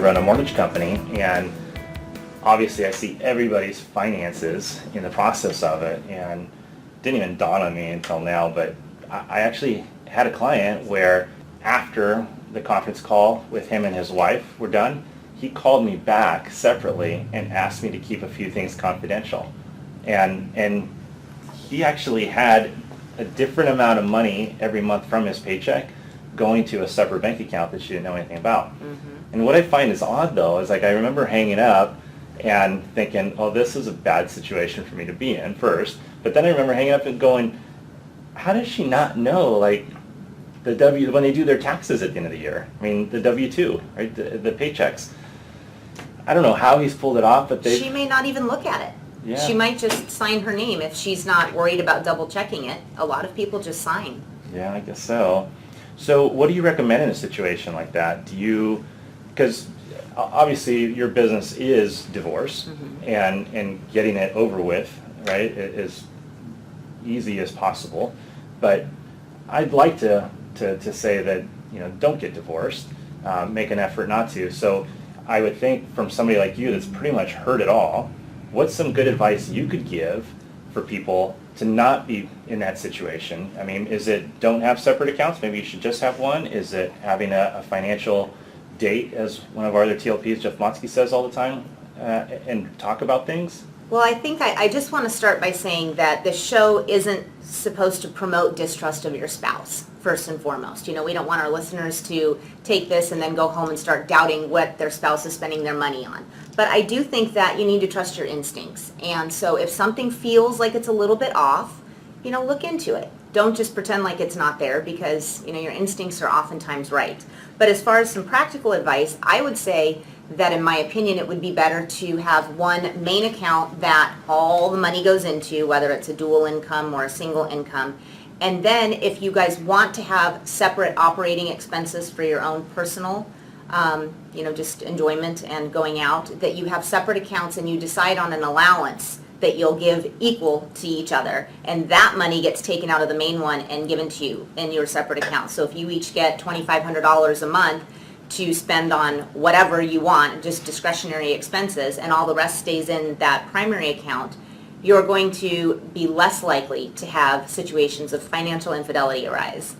run a mortgage company, and obviously I see everybody's finances in the process of it, and it didn't even dawn on me until now, but I actually had a client where after the conference call with him and his wife were done, he called me back separately and asked me to keep a few things confidential. And he actually had a different amount of money every month from his paycheck going to a separate bank account that she didn't know anything about. Mm-hmm. And what I find is odd, though, is like I remember hanging up and thinking, oh, this is a bad situation for me to be in first. But then I remember hanging up and going, how does she not know, like, when they do their taxes at the end of the year? I mean, the W-2, right, the paychecks. I don't know how he's pulled it off, but she may not even look at it. Yeah. She might just sign her name if she's not worried about double checking it. A lot of people just sign. Yeah, I guess so. So what do you recommend in a situation like that? Because obviously your business is divorce, mm-hmm. and getting it over with, right, as easy as possible. But I'd like to say that, don't get divorced, make an effort not to. So I would think from somebody like you that's pretty much heard it all, what's some good advice you could give for people to not be in that situation? I mean, is it don't have separate accounts? Maybe you should just have one? Is it having a financial date, as one of our other TLPs, Jeff Motsky, says all the time, and talk about things? Well, I think I just want to start by saying that the show isn't supposed to promote distrust of your spouse, first and foremost. We don't want our listeners to take this and then go home and start doubting what their spouse is spending their money on. But I do think that you need to trust your instincts. And so if something feels like it's a little bit off, look into it. Don't just pretend like it's not there, because, your instincts are oftentimes right. But as far as some practical advice, I would say that in my opinion it would be better to have one main account that all the money goes into, whether it's a dual income or a single income. And then if you guys want to have separate operating expenses for your own personal, just enjoyment and going out, that you have separate accounts and you decide on an allowance that you'll give equal to each other, and that money gets taken out of the main one and given to you in your separate accounts. So if you each get $2,500 a month to spend on whatever you want, just discretionary expenses, and all the rest stays in that primary account, you're going to be less likely to have situations of financial infidelity arise.